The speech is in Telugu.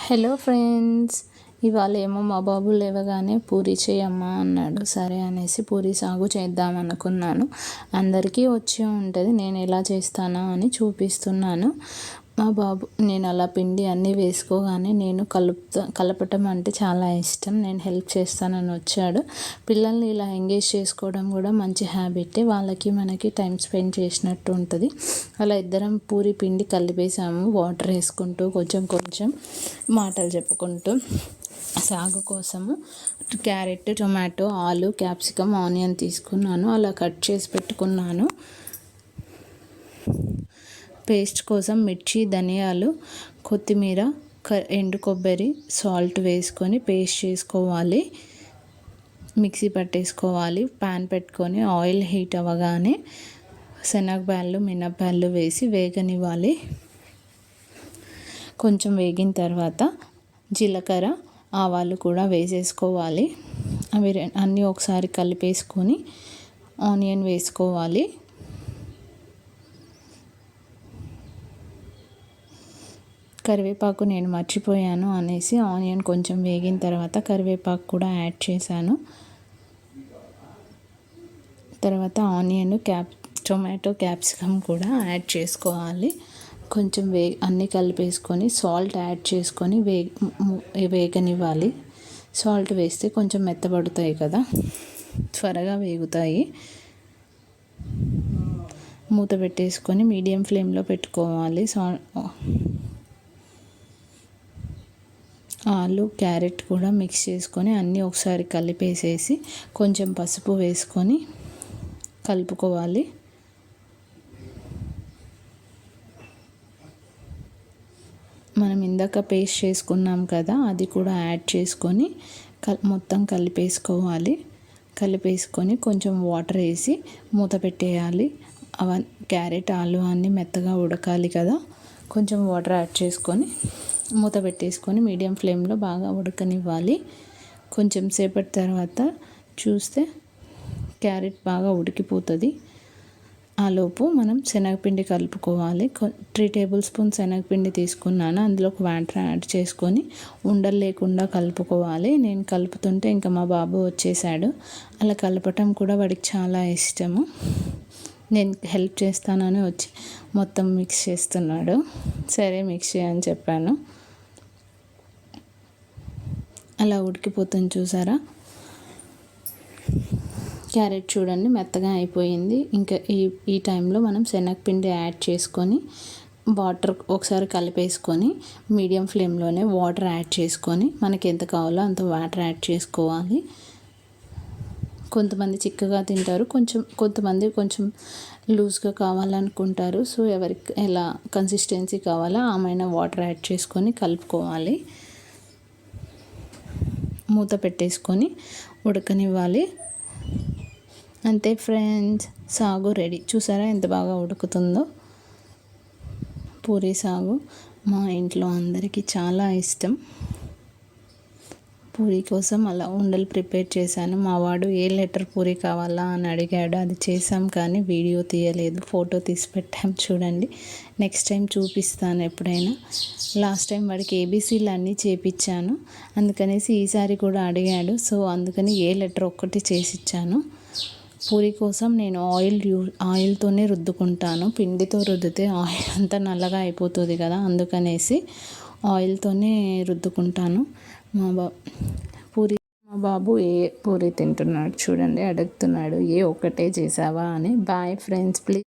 హలో ఫ్రెండ్స్, ఇవాళ ఏమో మా బాబు లేవగానే పూరి చేయమ్మా అన్నాడు. సరే అనేసి పూరి సాగు చేద్దాం అనుకున్నాను. అందరికీ వచ్చి ఉంటుంది, నేను ఎలా చేస్తానా అని చూపిస్తున్నాను. మా బాబు నేను అలా పిండి అన్నీ వేసుకోగానే నేను కలపటం అంటే చాలా ఇష్టం, నేను హెల్ప్ చేస్తానని వచ్చాడు. పిల్లల్ని ఇలా ఎంగేజ్ చేసుకోవడం కూడా మంచి హ్యాబిటే, వాళ్ళకి మనకి టైం స్పెండ్ చేసినట్టు ఉంటుంది. అలా ఇద్దరం పూరి పిండి కలిపేసాము, వాటర్ వేసుకుంటూ కొంచెం కొంచెం మాటలు చెప్పుకుంటూ. సాగు కోసము క్యారెట్, టొమాటో, ఆలు, క్యాప్సికమ్, ఆనియన్ తీసుకున్నాను, అలా కట్ చేసి పెట్టుకున్నాను. పేస్ట్ కోసం మిర్చి, ధనియాలు, కొత్తిమీర, ఎండు కొబ్బరి, సాల్ట్ వేసుకొని పేస్ట్ చేసుకోవాలి, మిక్సీ పట్టేసుకోవాలి. ప్యాన్ పెట్టుకొని ఆయిల్ హీట్ అవ్వగానే శనగబ్యాళ్ళు, మినప్పాళ్ళు వేసి వేగనివ్వాలి. కొంచెం వేగిన తర్వాత జీలకర్ర, ఆవాలు కూడా వేసేసుకోవాలి. అవి అన్నీ ఒకసారి కలిపేసుకొని ఆనియన్ వేసుకోవాలి. కరివేపాకు నేను మర్చిపోయాను అనేసి ఆనియన్ కొంచెం వేగిన తర్వాత కరివేపాకు కూడా యాడ్ చేశాను. తర్వాత ఆనియన్, టొమాటో, క్యాప్సికమ్ కూడా యాడ్ చేసుకోవాలి. కొంచెం అన్నీ కలిపేసుకొని సాల్ట్ యాడ్ చేసుకొని వేగనివ్వాలి. సాల్ట్ వేస్తే కొంచెం మెత్తబడతాయి కదా, త్వరగా వేగుతాయి. మూత పెట్టేసుకొని మీడియం ఫ్లేమ్లో పెట్టుకోవాలి. ఆలు, క్యారెట్ కూడా మిక్స్ చేసుకొని అన్నీ ఒకసారి కలిపేసేసి కొంచెం పసుపు వేసుకొని కలుపుకోవాలి. మనం ఇందాక పేస్ట్ చేసుకున్నాం కదా, అది కూడా యాడ్ చేసుకొని మొత్తం కలిపేసుకోవాలి. కలిపేసుకొని కొంచెం వాటర్ వేసి మూత పెట్టేయాలి. క్యారెట్, ఆలు అన్నీ మెత్తగా ఉడకాలి కదా, కొంచెం వాటర్ యాడ్ చేసుకొని మూత పెట్టేసుకొని మీడియం ఫ్లేమ్లో బాగా ఉడకనివ్వాలి. కొంచెం సేపటి తర్వాత చూస్తే క్యారెట్ బాగా ఉడికిపోతుంది. ఆలోపు మనం శనగపిండి కలుపుకోవాలి. 3 టేబుల్ స్పూన్ శనగపిండి తీసుకున్నాను, అందులో ఒక వాటర్ యాడ్ చేసుకొని ఉండలు లేకుండా కలుపుకోవాలి. నేను కలుపుతుంటే ఇంకా మా బాబు వచ్చేసాడు. అలా కలపటం కూడా వాడికి చాలా ఇష్టము. నేను హెల్ప్ చేస్తానని వచ్చి మొత్తం మిక్స్ చేస్తున్నాడు. సరే మిక్స్ చేయని చెప్పాను. అలా ఉడికిపోతుంది చూసారా. క్యారెట్ చూడండి మెత్తగా అయిపోయింది. ఇంకా ఈ టైంలో మనం శనగపిండి యాడ్ చేసుకొని వాటర్ ఒకసారి కలిపేసుకొని మీడియం ఫ్లేమ్లోనే వాటర్ యాడ్ చేసుకొని మనకి ఎంత కావాలో అంత వాటర్ యాడ్ చేసుకోవాలి. కొంతమంది చిక్కగా తింటారు, కొంతమంది కొంచెం లూజ్గా కావాలనుకుంటారు. సో ఎవరికి ఎలా కన్సిస్టెన్సీ కావాలో ఆమెన వాటర్ యాడ్ చేసుకొని కలుపుకోవాలి. మూత పెట్టేసుకొని ఉడకనివ్వాలి. అంతే ఫ్రెండ్స్, సాగు రెడీ. చూసారా ఎంత బాగా ఉడుకుతుందో. పూరి సాగు మా ఇంట్లో అందరికీ చాలా ఇష్టం. పూరి కోసం అలా ఉండలు ప్రిపేర్ చేశాను. మా వాడు ఏ లెటర్ పూరి కావాలా అని అడిగాడు, అది చేసాం కానీ వీడియో తీయలేదు, ఫోటో తీసి పెట్టాం చూడండి. నెక్స్ట్ టైం చూపిస్తాను ఎప్పుడైనా. లాస్ట్ టైం వాడికి ఏబీసీలు అన్నీ చేపించాను, అందుకనేసి ఈసారి కూడా అడిగాడు. సో అందుకని ఏ లెటర్ ఒక్కటి చేసిచ్చాను. పూరి కోసం నేను ఆయిల్తోనే రుద్దుకుంటాను. పిండితో రుద్దితే ఆయిల్ అంతా నల్లగా అయిపోతుంది కదా, అందుకనేసి ఆయిల్తోనే రుద్దుకుంటాను. మా బాబు ఏ పూరి తింటున్నాడు చూడండి, అడుగుతున్నాడు ఏ ఒక్కటే చేసావా అని. Bye friends, please.